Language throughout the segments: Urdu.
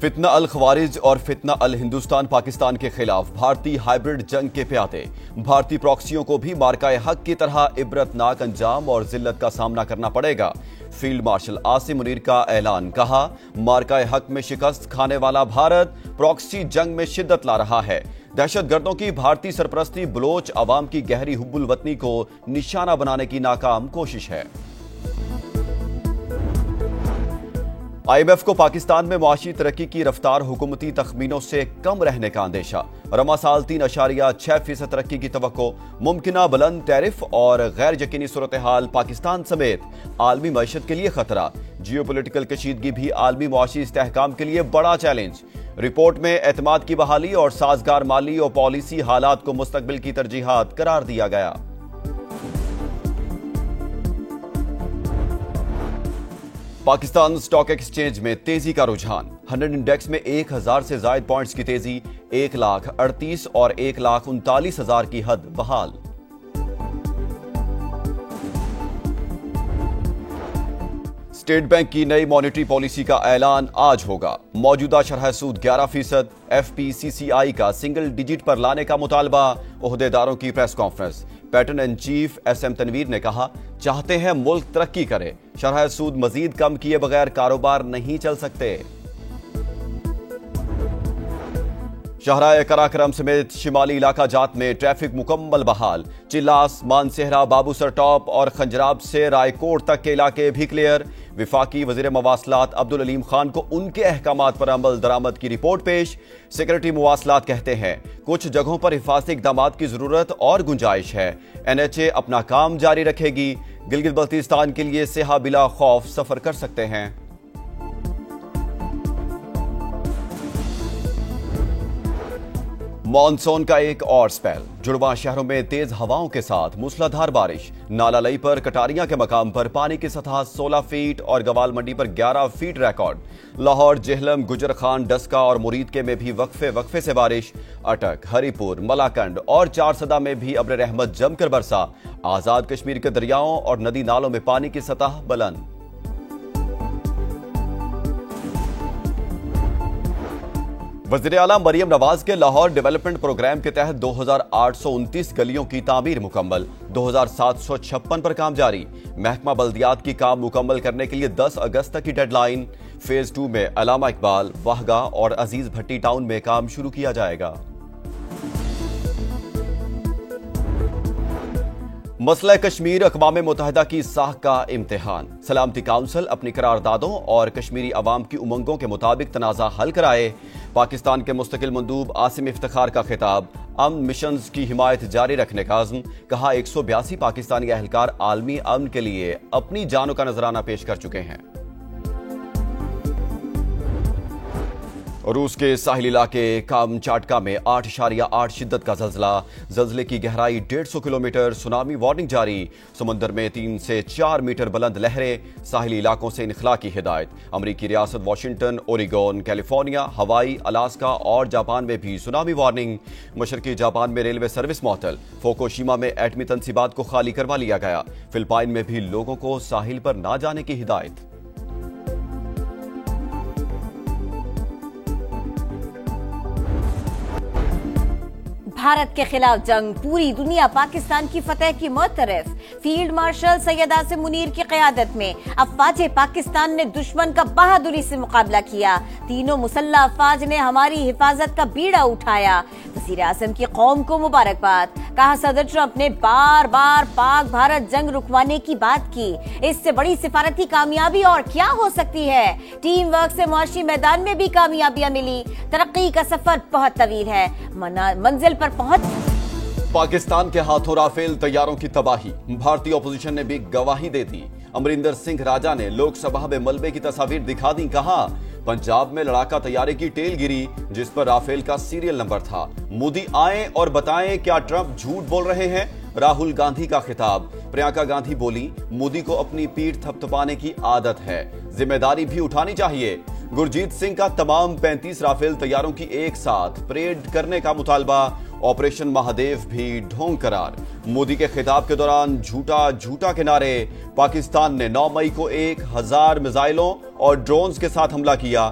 فتنہ الخوارج اور فتنہ الہندوستان پاکستان کے خلاف بھارتی ہائیبرڈ جنگ کے پیادے بھارتی پراکسیوں کو بھی مارکہ حق کی طرح عبرتناک انجام اور ذلت کا سامنا کرنا پڑے گا۔ فیلڈ مارشل عاصم منیر کا اعلان، کہا مارکہ حق میں شکست کھانے والا بھارت پراکسی جنگ میں شدت لا رہا ہے۔ دہشت گردوں کی بھارتی سرپرستی بلوچ عوام کی گہری حب الوطنی کو نشانہ بنانے کی ناکام کوشش ہے۔ آئی ایم ایف کو پاکستان میں معاشی ترقی کی رفتار حکومتی تخمینوں سے کم رہنے کا اندیشہ۔ رواں سال 3.6% ترقی کی توقع۔ ممکنہ بلند ٹیرف اور غیر یقینی صورتحال پاکستان سمیت عالمی معیشت کے لیے خطرہ۔ جیو پولیٹیکل کشیدگی بھی عالمی معاشی استحکام کے لیے بڑا چیلنج۔ رپورٹ میں اعتماد کی بحالی اور سازگار مالی اور پالیسی حالات کو مستقبل کی ترجیحات قرار دیا گیا۔ پاکستان اسٹاک ایکسچینج میں تیزی کا رجحان۔ 100 انڈیکس میں 1000 سے زائد پوائنٹس کی تیزی، 1,38,000 اور 1,39,000 کی حد بحال۔ اسٹیٹ بینک کی نئی مانیٹری پالیسی کا اعلان آج ہوگا۔ موجودہ شرح سود 11%، ایف پی سی سی آئی کا سنگل ڈیجٹ پر لانے کا مطالبہ۔ عہدیداروں کی press conference. Patron in chief S M Tanveer نے کہا، چاہتے ہیں ملک ترقی کرے، شرح سود مزید کم کیے بغیر کاروبار نہیں چل سکتے۔ شاہراہ قراقرم سمیت شمالی علاقہ جات میں ٹریفک مکمل بحال۔ چلاس، مانسہرہ، بابو سر ٹاپ اور خنجراب سے رائے کوٹ تک کے علاقے بھی کلیئر۔ وفاقی وزیر مواصلات عبدالعلیم خان کو ان کے احکامات پر عمل درآمد کی رپورٹ پیش۔ سیکرٹری مواصلات کہتے ہیں، کچھ جگہوں پر حفاظتی اقدامات کی ضرورت اور گنجائش ہے۔ این ایچ اے اپنا کام جاری رکھے گی۔ گلگت بلتستان کے لیے سیاح بلا خوف سفر کر سکتے ہیں۔ مانسون کا ایک اور سپیل۔ جڑواں شہروں میں تیز ہواؤں کے ساتھ موسلادھار بارش۔ نالہ لئی پر کٹاریاں کے مقام پر پانی کی سطح 16 فیٹ اور گوال منڈی پر 11 فیٹ ریکارڈ۔ لاہور، جہلم، گجر خان، ڈسکا اور مرید کے میں بھی وقفے سے بارش۔ اٹک، ہری پور، ملاکنڈ اور چارسدہ میں بھی ابر رحمت جم کر برسا۔ آزاد کشمیر کے دریاؤں اور ندی نالوں میں پانی کی سطح بلند۔ وزیر اعلیٰ مریم نواز کے لاہور ڈیولپمنٹ پروگرام کے تحت 2829 گلیوں کی تعمیر مکمل۔ 2756 پر کام جاری۔ محکمہ بلدیات کی کام مکمل کرنے کے لیے 10 اگست تک کی ڈیڈ لائن۔ فیز 2 میں علامہ اقبال، واہگہ اور عزیز بھٹی ٹاؤن میں کام شروع کیا جائے گا۔ مسئلہ کشمیر اقوام متحدہ کی ساکھ کا امتحان۔ سلامتی کونسل اپنی قراردادوں اور کشمیری عوام کی امنگوں کے مطابق تنازع حل کرائے۔ پاکستان کے مستقل مندوب عاصم افتخار کا خطاب، امن مشنز کی حمایت جاری رکھنے کا عزم۔ کہا 182 پاکستانی اہلکار عالمی امن کے لیے اپنی جانوں کا نذرانہ پیش کر چکے ہیں۔ روس کے ساحلی علاقے کامچاٹکا میں 8.8 شدت کا زلزلہ۔ زلزلے کی گہرائی 150 کلومیٹر۔ سونامی وارننگ جاری۔ سمندر میں 3 سے 4 میٹر بلند لہریں۔ ساحلی علاقوں سے انخلاء کی ہدایت۔ امریکی ریاست واشنگٹن، اوریگون، کیلیفورنیا، ہوائی، الاسکا اور جاپان میں بھی سونامی وارننگ۔ مشرقی جاپان میں ریلوے سروس معطل۔ فوکوشیما میں ایٹمی تنصیبات کو خالی کروا لیا گیا۔ فلپائن میں بھی لوگوں کو ساحل پر نہ جانے کی ہدایت۔ بھارت کے خلاف جنگ، پوری دنیا پاکستان کی فتح کی معترف۔ فیلڈ مارشل سید عاصم منیر کی قیادت میں افواج پاکستان نے دشمن کا بہادری سے مقابلہ کیا۔ تینوں مسلح افواج نے ہماری حفاظت کا بیڑا اٹھایا۔ وزیر اعظم کی قوم کو مبارکباد۔ کہا صدر ٹرمپ نے بار بار پاک بھارت جنگ رکوانے کی بات کی۔ اس سے بڑی سفارتی کامیابی اور کیا ہو سکتی ہے؟ ٹیم ورک سے معاشی میدان میں بھی کامیابیاں ملی۔ ترقی کا سفر بہت طویل ہے، منزل پر پہنچ۔ پاکستان کے ہاتھوں رافیل طیاروں کی تباہی۔ بھارتی اپوزیشن نے بھی گواہی دے دی۔ امریندر سنگھ راجا نے لوک سبھا میں ملبے کی تصاویر دکھا دی۔ کہا پنجاب میں لڑاکا طیارے کی ٹیل گری جس پر رافیل کا سیریل نمبر تھا۔ مودی آئیں اور بتائیں کیا ٹرمپ جھوٹ بول رہے ہیں؟ راہل گاندھی کا خطاب۔ پرینکا گاندھی بولی، مودی کو اپنی پیٹھ تھپتھپانے کی عادت ہے، ذمہ داری بھی اٹھانی چاہیے۔ گرجیت سنگھ کا تمام 35 رافیل طیاروں کی ایک ساتھ پریڈ کرنے کا مطالبہ۔ آپریشن مہادیو بھی ڈھونگ قرار۔ مودی کے خطاب کے دوران جھوٹا کے نعرے۔ پاکستان نے 9 مئی کو 1000 میزائلوں اور ڈرونز کے ساتھ حملہ کیا۔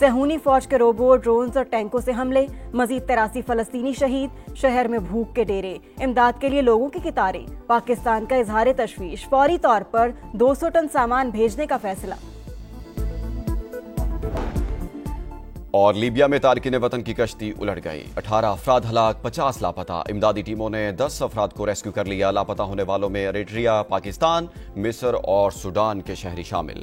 صہیونی فوج کے روبو، ڈرونز اور ٹینکوں سے حملے، مزید 83 فلسطینی شہید، شہر میں بھوک کے ڈیرے، امداد کے لیے لوگوں کی قطاریں، پاکستان کا اظہار تشویش، فوری طور پر 200 ٹن سامان بھیجنے کا فیصلہ۔ اور لیبیا میں تارکین وطن کی کشتی الٹ گئی، 18 افراد ہلاک، 50 لاپتہ۔ امدادی ٹیموں نے 10 افراد کو ریسکیو کر لیا۔ لاپتہ ہونے والوں میں ایریٹریا، پاکستان، مصر اور سوڈان کے شہری شامل۔